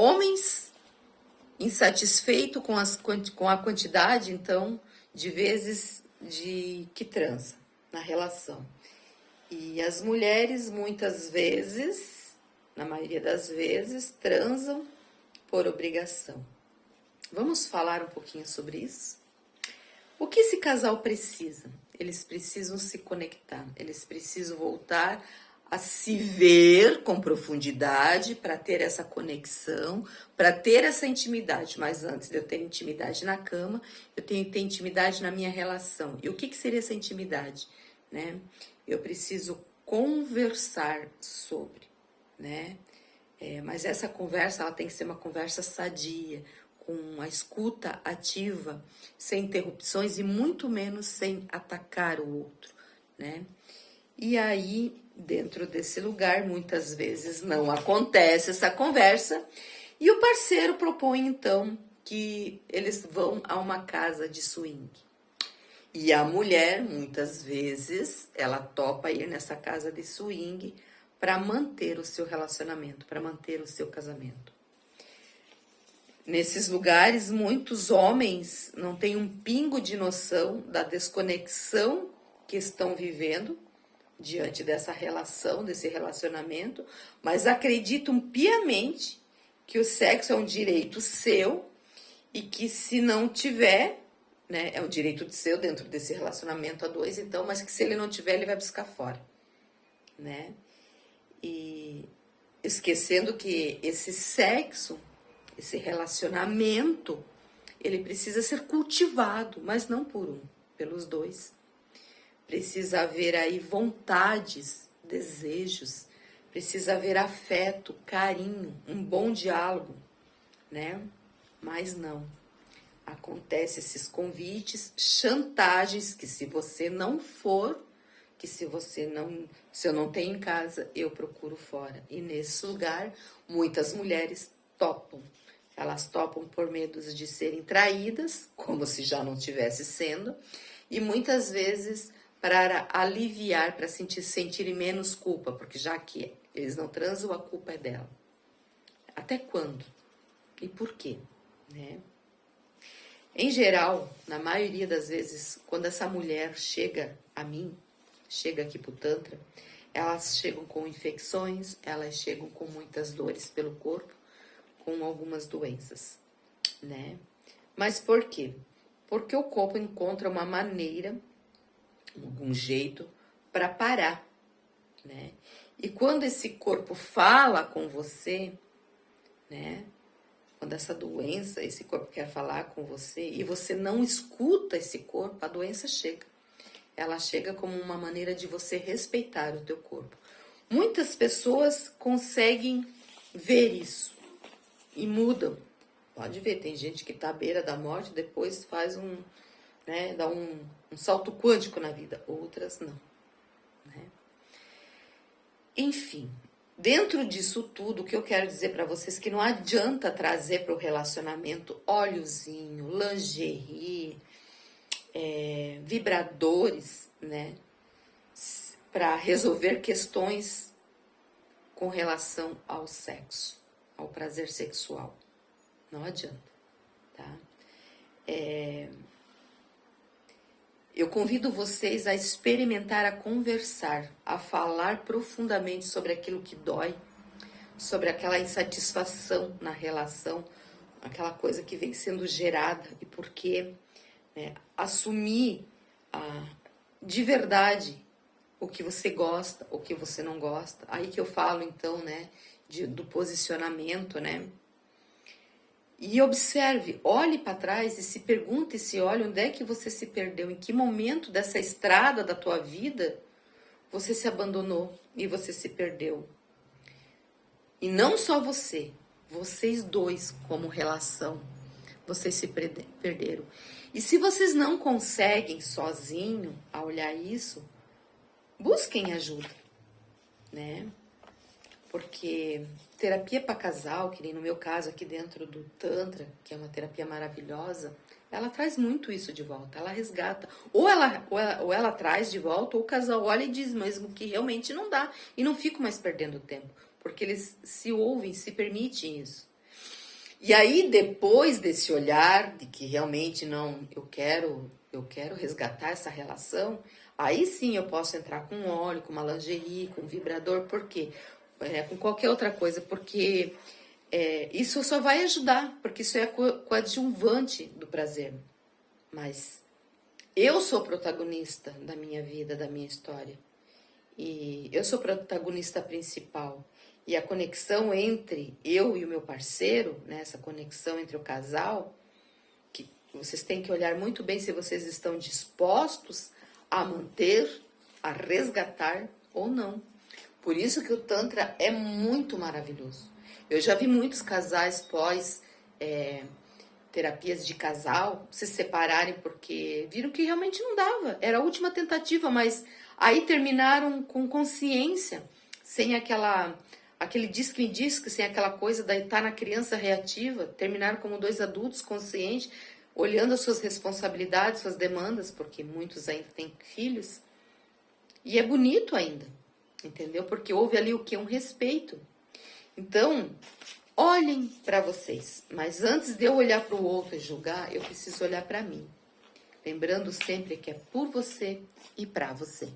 Homens insatisfeitos com a quantidade, então, de vezes que transa na relação. E as mulheres, muitas vezes, na maioria das vezes, transam por obrigação. Vamos falar um pouquinho sobre isso? O que esse casal precisa? Eles precisam se conectar, eles precisam voltar a se ver com profundidade para ter essa conexão, para ter essa intimidade. Mas antes de eu ter intimidade na cama, eu tenho que ter intimidade na minha relação. E o que seria essa intimidade? Né? Eu preciso conversar sobre, né? Mas essa conversa, ela tem que ser uma conversa sadia, com a escuta ativa, sem interrupções e muito menos sem atacar o outro, né? E aí, dentro desse lugar, muitas vezes não acontece essa conversa e o parceiro propõe, então, que eles vão a uma casa de swing. E a mulher, muitas vezes, ela topa ir nessa casa de swing para manter o seu relacionamento, para manter o seu casamento. Nesses lugares, muitos homens não têm um pingo de noção da desconexão que estão vivendo diante dessa relação, desse relacionamento, mas acreditam piamente que o sexo é um direito seu e que se não tiver, né, é um direito seu dentro desse relacionamento a dois, então, mas que se ele não tiver, ele vai buscar fora, né? E esquecendo que esse sexo, esse relacionamento, ele precisa ser cultivado, mas não por um, pelos dois. Precisa haver aí vontades, desejos, precisa haver afeto, carinho, um bom diálogo, né? Mas não. Acontece esses convites, chantagens, que se você não for, que se eu não tenho em casa, eu procuro fora. E nesse lugar, muitas mulheres topam. Elas topam por medo de serem traídas, como se já não estivesse sendo, e muitas vezes para aliviar, para sentirem menos culpa, porque já que eles não transam, a culpa é dela. Até quando? E por quê? Né? Em geral, na maioria das vezes, quando essa mulher chega a mim, chega aqui pro Tantra, elas chegam com infecções, elas chegam com muitas dores pelo corpo, com algumas doenças, né? Mas por quê? Porque o corpo encontra uma maneira, algum jeito, para parar, né? E quando esse corpo fala com você, né? Quando essa doença, esse corpo quer falar com você e você não escuta esse corpo, a doença chega. Ela chega como uma maneira de você respeitar o teu corpo. Muitas pessoas conseguem ver isso e mudam. Pode ver, tem gente que tá à beira da morte, depois faz dá um salto quântico na vida. Outras não, né? Enfim, dentro disso tudo, o que eu quero dizer para vocês é que não adianta trazer para o relacionamento óleozinho, lingerie, vibradores, né? Para resolver questões com relação ao sexo, ao prazer sexual. Não adianta, tá? Eu convido vocês a experimentar, a conversar, a falar profundamente sobre aquilo que dói, sobre aquela insatisfação na relação, aquela coisa que vem sendo gerada e por quê, né? Assumir de verdade o que você gosta, o que você não gosta. Aí que eu falo, então, né, do posicionamento, né? E observe, olhe para trás e se pergunte, se olhe onde é que você se perdeu, em que momento dessa estrada da tua vida você se abandonou e você se perdeu. E não só você, vocês dois como relação, vocês se perderam. E se vocês não conseguem sozinho a olhar isso, busquem ajuda, né? Porque terapia para casal, que nem no meu caso aqui dentro do Tantra, que é uma terapia maravilhosa, ela traz muito isso de volta, ela resgata. Ou ela traz de volta, ou o casal olha e diz mesmo que realmente não dá. E não fico mais perdendo tempo, porque eles se ouvem, se permitem isso. E aí, depois desse olhar de que realmente não, eu quero resgatar essa relação, aí sim eu posso entrar com um óleo, com uma lingerie, com um vibrador, por quê? Com qualquer outra coisa, porque isso só vai ajudar, porque isso é coadjuvante do prazer. Mas eu sou protagonista da minha vida, da minha história. E eu sou protagonista principal. E a conexão entre eu e o meu parceiro, né, essa conexão entre o casal, que vocês têm que olhar muito bem se vocês estão dispostos a manter, a resgatar ou não. Por isso que o Tantra é muito maravilhoso. Eu já vi muitos casais pós terapias de casal se separarem porque viram que realmente não dava. Era a última tentativa, mas aí terminaram com consciência, sem aquele diz-que-me-diz-que, sem aquela coisa da estar na criança reativa. Terminaram como dois adultos conscientes, olhando as suas responsabilidades, suas demandas, porque muitos ainda têm filhos. E é bonito ainda, entendeu? Porque houve ali o que? Um respeito. Então, olhem para vocês, mas antes de eu olhar para o outro e julgar, eu preciso olhar para mim. Lembrando sempre que é por você e para você.